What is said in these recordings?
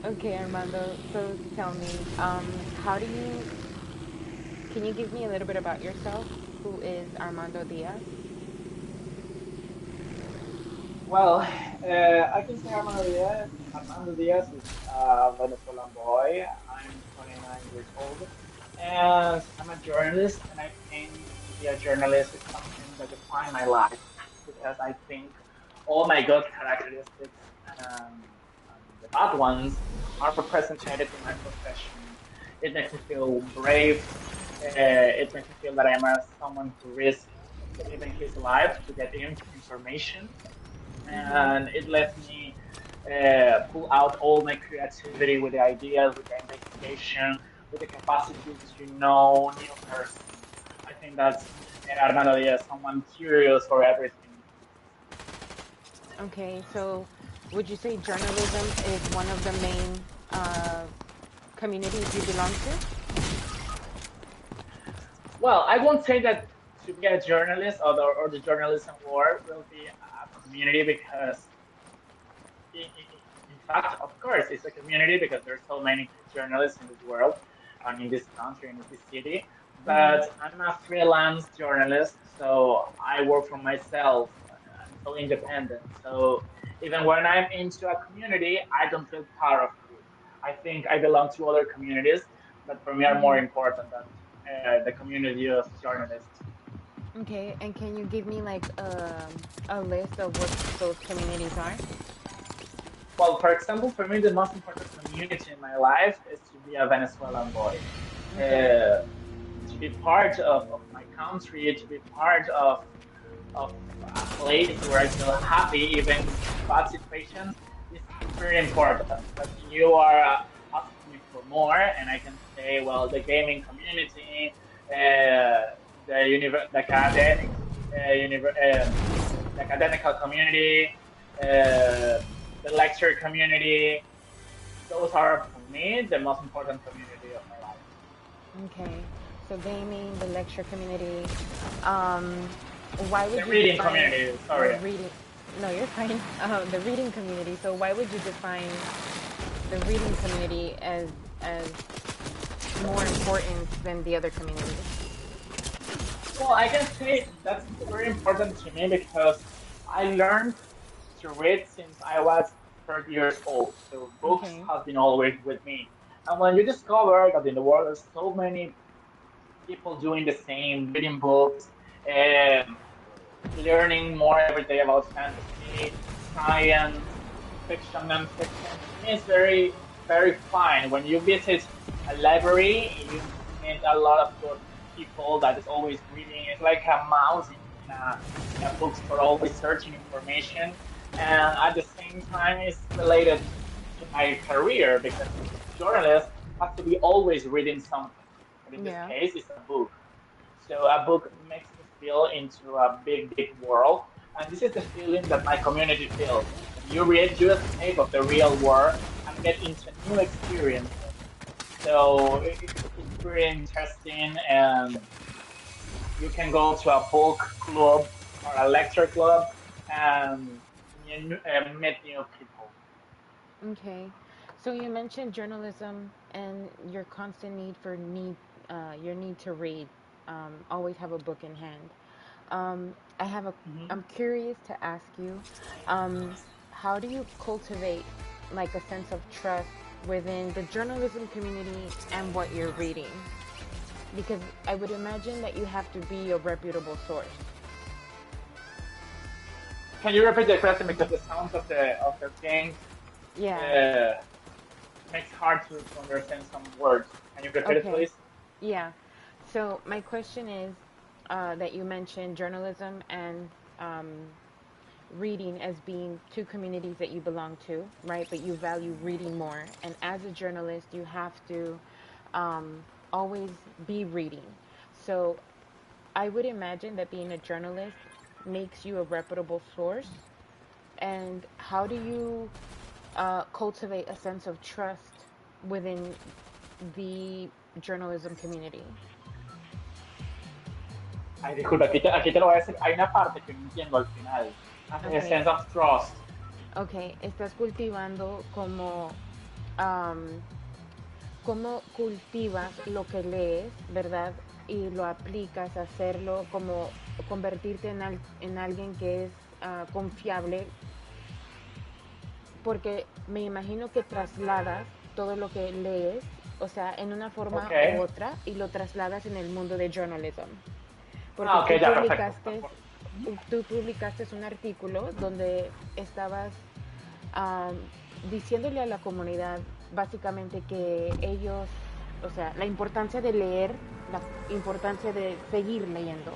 Okay, Armando. So tell me, how do you? Can you give me a little bit about yourself? Who is Armando Diaz? Well, I can say Armando Diaz. Armando Diaz is a Venezuelan boy. I'm 29 years old, and I'm a journalist. And I think to be a journalist is something that defines my life because I think all my good characteristics and the bad ones are represented in my profession. It makes me feel brave. It makes me feel that I'm someone who risks even his life to get information, Mm-hmm. and it lets me pull out all my creativity with the ideas, with the investigation, with the capacity to know new persons. I think that's Armando Diaz, someone curious for everything. Okay, so would you say journalism is one of the main communities you belong to? Well, I won't say that to be a journalist or the journalism world will be a community because in fact, of course, it's a community because there's so many journalists in this world and in this country and in this city. Mm-hmm. But I'm a freelance journalist, so I work for myself. I'm so independent. So even when I'm into a community, I don't feel part of it. I think I belong to other communities that for me are more Mm-hmm. important than the community of journalists. Okay, and can you give me like a list of what those communities are? Well, for example, for me, the most important community in my life is to be a Venezuelan boy. Okay. Uh, to be part of my country, to be part of a place where I feel happy, even in bad situations, is pretty important. But you are asking me for more, and I can say, well, the gaming community, the academic, the academical community, the lecture community. Those are for me the most important community of my life. Okay. So gaming, the lecture community. Um, why would The you reading define community, the sorry. reading? No, you're fine. The reading community. So why would you define the reading community as more important than the other communities? Well, I can say that's very important to me because I learned to read since I was 30 years old. So books Okay. have been always with me. And when you discover that in the world there's so many people doing the same, reading books, um, learning more every day about fantasy, science, fiction, non-fiction, to me it's very fine. When you visit a library, you meet a lot of good people that is always reading. It's like a mouse in a bookstore, always searching information. And at the same time, it's related to my career because journalists have to be always reading something. But in this Yeah. case, it's a book. So a book makes me feel into a big world. And this is the feeling that my community feels. When you read, you escape of the real world and get into new experiences. So it's pretty interesting. And you can go to a book club or a lecture club and meet new people. Okay. So you mentioned journalism and your constant need for your need to read. Always have a book in hand. I have a. Mhm. I'm curious to ask you, um, how do you cultivate like a sense of trust within the journalism community and what you're reading? Because I would imagine that you have to be a reputable source. Can you repeat the question because the sounds of the things Yeah. uh, makes hard to understand some words. Can you repeat it, Okay. please? Yeah. So my question is that you mentioned journalism and um, reading as being two communities that you belong to, right? But you value reading more. And as a journalist, you have to um, always be reading. So I would imagine that being a journalist makes you a reputable source. And how do you cultivate a sense of trust within the journalism community? Ay, disculpa, aquí te lo voy a decir. Hay una parte que no entiendo al final. A Okay. sense of trust. Ok, estás cultivando como, am, cómo cultivas lo que lees, ¿verdad? Y lo aplicas a hacerlo como convertirte en alguien que es confiable, porque me imagino que trasladas todo lo que lees, o sea, en una forma u Okay. otra, y lo trasladas en el mundo de journalism. Porque Ah, ok, ya, perfecto. tú publicaste un artículo donde estabas um, diciéndole a la comunidad básicamente que ellos, o sea, la importancia de leer, la importancia de seguir leyendo.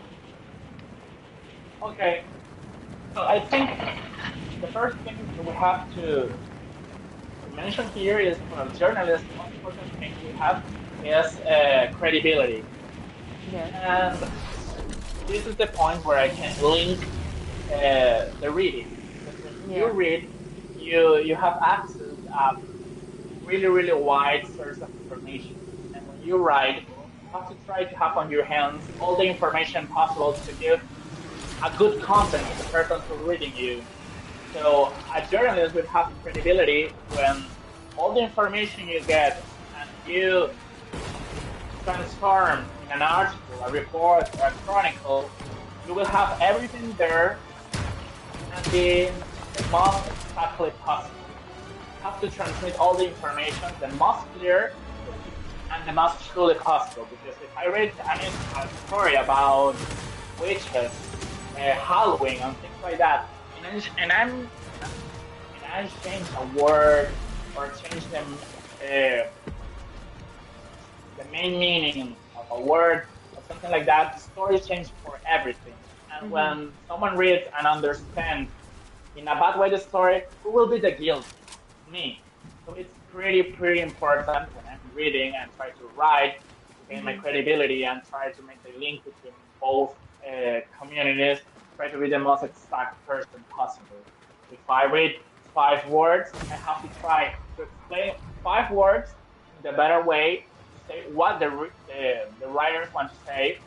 Okay, so I think the first thing that we have to mention here is for a journalist, the most important thing we have is credibility. Yes. And this is the point where I can link the reading, because when you Yeah. read, you have access a really wide source of information, and when you write, you have to try to have on your hands all the information possible to give a good content to the person who's reading you. So a journalist would have credibility when all the information you get and you transform in an article, a report, or a chronicle, you will have everything there and being the most exactly possible. You have to transmit all the information the most clear and the most truly possible. Because if I read a story about witches, Halloween, and things like that, and I change a word or change the main meaning of a word or something like that, the story changes for everything. And Mm-hmm. when someone reads and understands in a bad way the story, who will be the guilty? Me. So it's pretty important when I'm reading and try to write to gain my Mm-hmm. credibility and try to make the link between both communities, try to be the most exact person possible. If I read 5 words, I have to try to explain 5 words in the better way to say what the writers want to say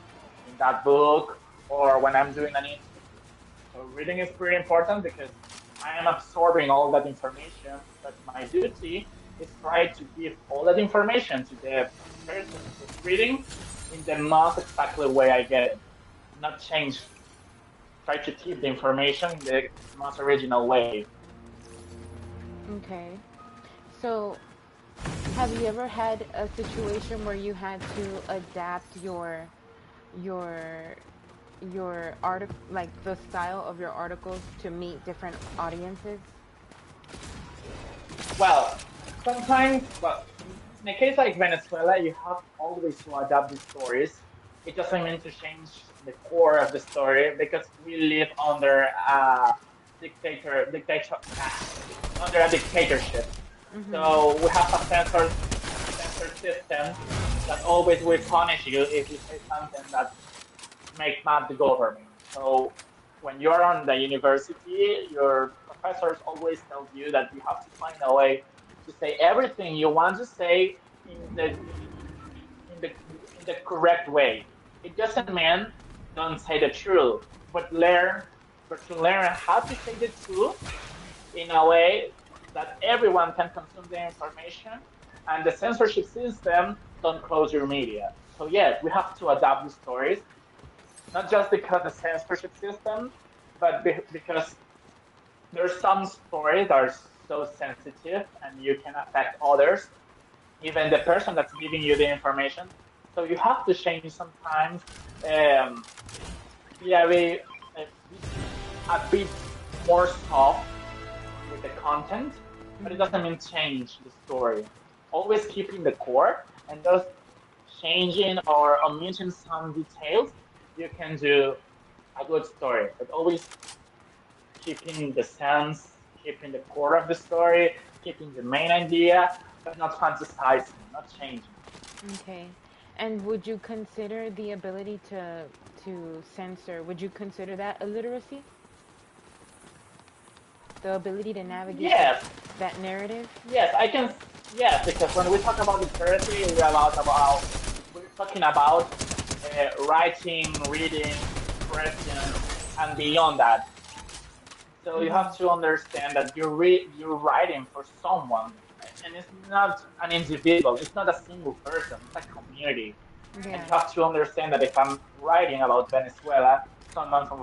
in that book or when I'm doing an interview. So reading is pretty important because I am absorbing all that information, but my duty is try to give all that information to the person who's reading in the most exactly way I get it, not change. Try to keep the information in the most original way. Okay. So, have you ever had a situation where you had to adapt your article, like the style of your articles, to meet different audiences? Well, sometimes, well, in a case like Venezuela, you have always to adapt the stories. It doesn't mean to change the core of the story because we live under a under a dictatorship. Mm-hmm. So we have a censor system that always will punish you if you say something that make mad the government. So when you're on the university, your professors always tell you that you have to find a way to say everything you want to say in the correct way. It doesn't mean don't say the truth, but to learn how to say the truth in a way that everyone can consume the information and the censorship system don't close your media. So yes, we have to adapt the stories not just because the censorship system, but because there's some stories that are so sensitive and you can affect others, even the person that's giving you the information. So you have to change sometimes, um, be a bit more soft with the content, but it doesn't Mm-hmm. mean change the story. Always keeping the core and just changing or omitting some details, you can do a good story, but always keeping the sense, keeping the core of the story, keeping the main idea, but not fantasizing, not changing. Okay. And would you consider the ability to censor? Would you consider that a literacy? The ability to navigate Yes, that narrative? yes, I can. Yes, because when we talk about literacy, we're talking about writing, reading, expression, and beyond that. So you have Mm-hmm. to understand that you're writing for someone, and it's not an individual. It's not a single person. It's a community, and Yeah. you have to understand that if I'm writing about Venezuela, someone from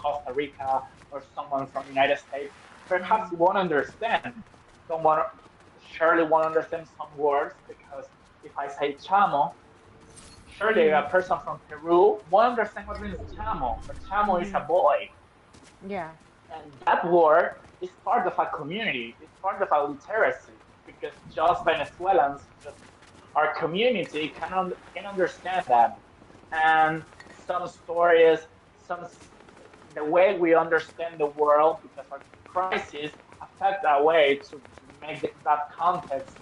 Costa Rica or someone from United States, perhaps Mhm. you won't understand. Someone surely won't understand some words because if I say chamo, surely a Mhm. person from Peru won't understand what means chamo, but chamo is a Mhm. boy. Yeah. And that word is part of a community, it's part of our literacy because just Venezuelans, just our community can understand that. And some stories, some the way we understand the world because our crises affect our way to make that context.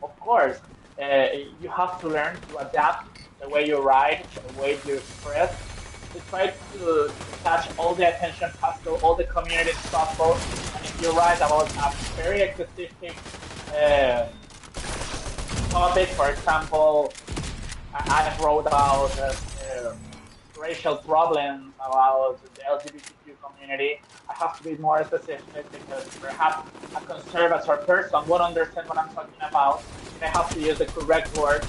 Of course, you have to learn to adapt the way you write, the way you express, to try to catch all the attention possible, all the communities possible. And if you write about a very specific um, topic, for example, I wrote about racial problems, about the LGBTQ community. I have to be more specific because perhaps a conservative person won't understand what I'm talking about, and I have to use the correct words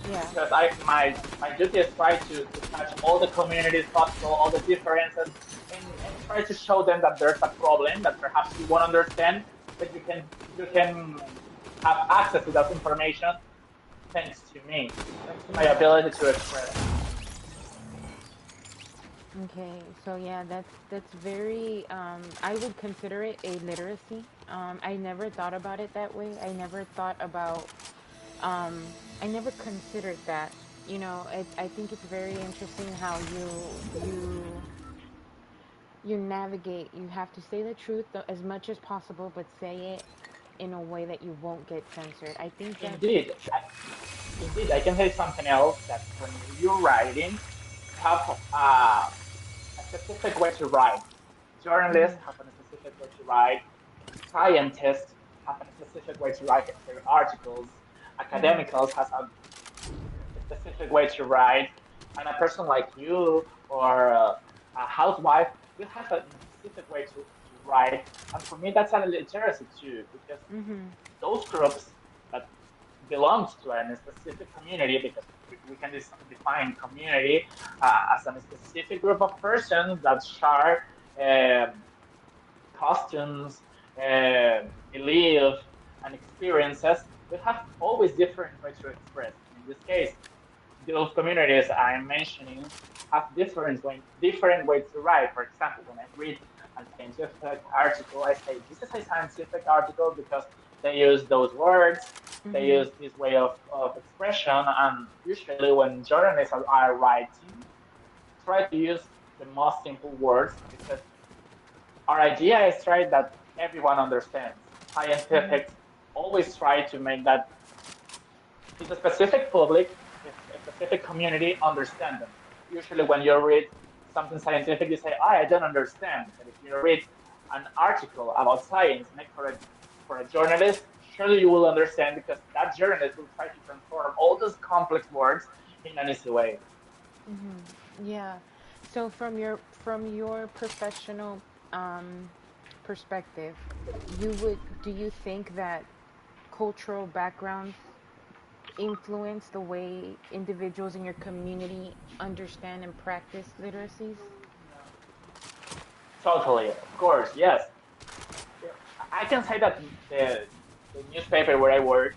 Yeah. because my duty is try to catch all the communities possible, all the differences, and try to show them that there's a problem that perhaps you won't understand, but you can have access to that information thanks to me, thanks to my Yeah. ability to express. Okay, so yeah, that's very. I would consider it a literacy. I never thought about it that way. I never thought about. Um, I never considered that. I think it's very interesting how you navigate. You have to say the truth as much as possible, but say it in a way that you won't get censored. I think that's. Indeed, indeed, I can say something else that when you're writing, you have a specific way to write. Journalists Mhm. have a specific way to write. Scientists have a specific way to write their articles. Mhm. Academicals has a specific way to write, and a person like you or a housewife will have a specific way to write. And for me, that's a literacy too, because Mhm. those groups that belongs to a specific community, because we can define community as a specific group of persons that share um, costumes, belief, and experiences, we have always different ways to express. And in this case, those communities I'm mentioning have different ways to write. For example, when I read a scientific article, I say this is a scientific article because they use those words, they Mhm. use this way of expression, and usually when journalists are writing, try to use the most simple words because our idea is right that everyone understands. Mhm. Scientifics always try to make that if a specific public, if a specific community understand them. Usually, when you read something scientific, you say, "I don't understand." But if you read an article about science made for a journalist, surely you will understand because that journalist will try to transform all those complex words in an easy way. Yeah. So from your professional um, perspective, do you think that cultural backgrounds influence the way individuals in your community understand and practice literacies? Totally, of course, yes. Yeah, I can say that the newspaper where I work,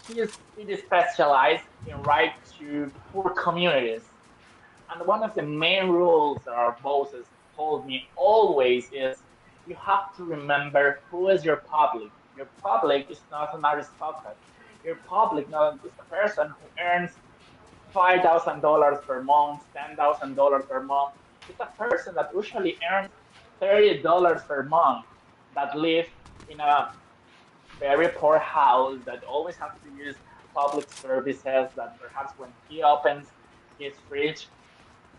it is specialized in right to poor communities. And one of the main rules that our bosses told me always is you have to remember who is your public. Your public is not an aristocrat. Your public not, is a person who earns $5,000 per month, $10,000 per month. It's a person that usually earns $30 per month that live in a very poor house that always has to use public services that perhaps when he opens his fridge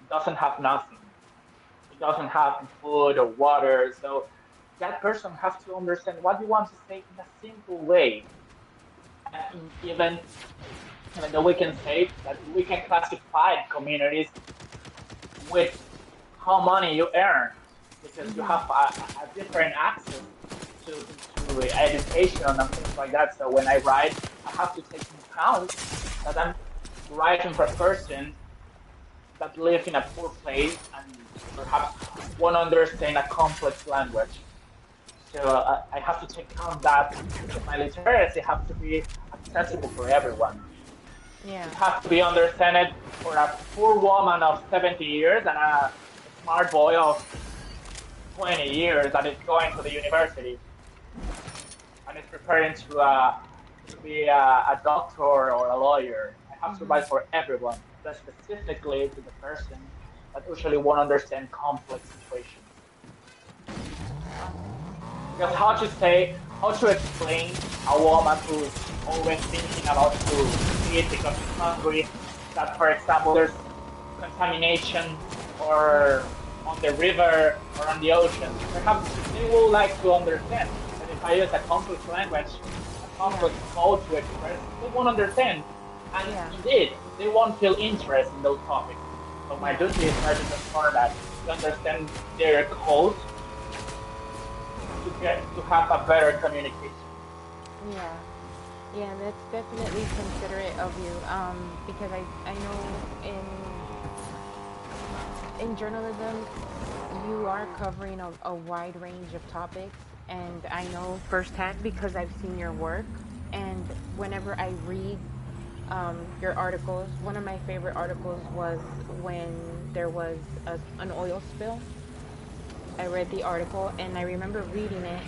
doesn't have nothing. It doesn't have food or water. So that person has to understand what you want to say in a simple way. And even though we can say that we can classify communities with how money you earn because you have a different access to to education and things like that. So when I write, I have to take into account that I'm writing for a person that live in a poor place and perhaps won't understand a complex language. So I have to take account that because my literacy have to be accessible for everyone. Yeah. It has to be understood for a poor woman of 70 years and a smart boy of 20 years that is going to the university and is preparing to be a doctor or a lawyer. I have to Mhm. write for everyone, but specifically to the person that usually won't understand complex situations. Awesome. Because how to explain a woman who's always thinking about to eat because she's hungry, that for example there's contamination or on the river or on the ocean. Perhaps they will like to understand, but if I use a complex language, a Yeah. complex code to express, they won't understand. And Yeah. indeed, they won't feel interest in those topics. So my Yeah. duty is try to transform that, to understand their code, to get to have a better communication. Yeah. Yeah, that's definitely considerate of you. Because I know in journalism you are covering a wide range of topics, and I know firsthand because I've seen your work. And whenever I read your articles, one of my favorite articles was when there was an oil spill. I read the article and I remember reading it,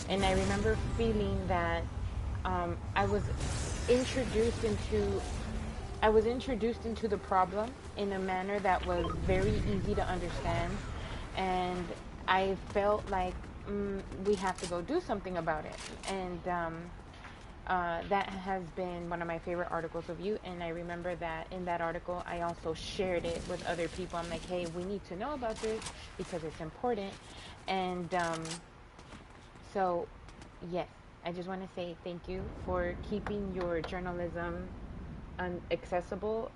and I remember feeling that I was introduced into the problem in a manner that was very easy to understand, and I felt like we have to go do something about it. And that has been one of my favorite articles of you. And I remember that in that article, I also shared it with other people. I'm like, hey, we need to know about this because it's important. And so, yes, I just want to say thank you for keeping your journalism accessible,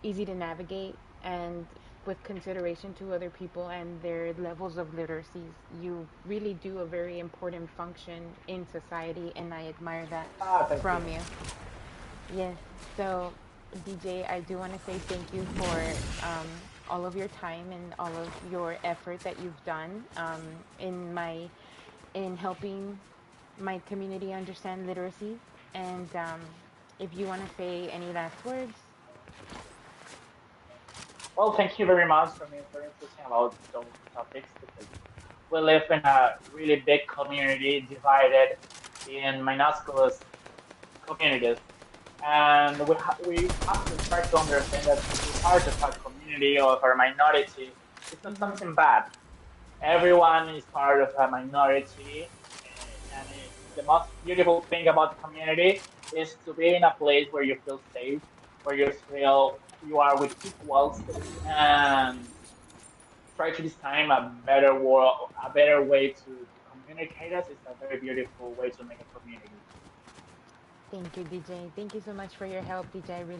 easy to navigate, and with consideration to other people and their levels of literacies. You really do a very important function in society, and I admire that Ah, thank you. from you. Yes. So, DJ, I do want to say thank you for all of your time and all of your effort that you've done in helping my community understand literacy. And if you want to say any last words. Well, thank you very much for being so interesting about those topics because we live in a really big community divided in minuscule communities. And we have to try to understand that to be part of a community or of a minority is not Mm-hmm. something bad. Everyone is part of a minority, and the most beautiful thing about the community is to be in a place where you feel safe, where you feel you are with equals, and try to design a better world, a better way to communicate us. It's a very beautiful way to make a community. Thank you, DJ. Thank you so much for your help, DJ. I really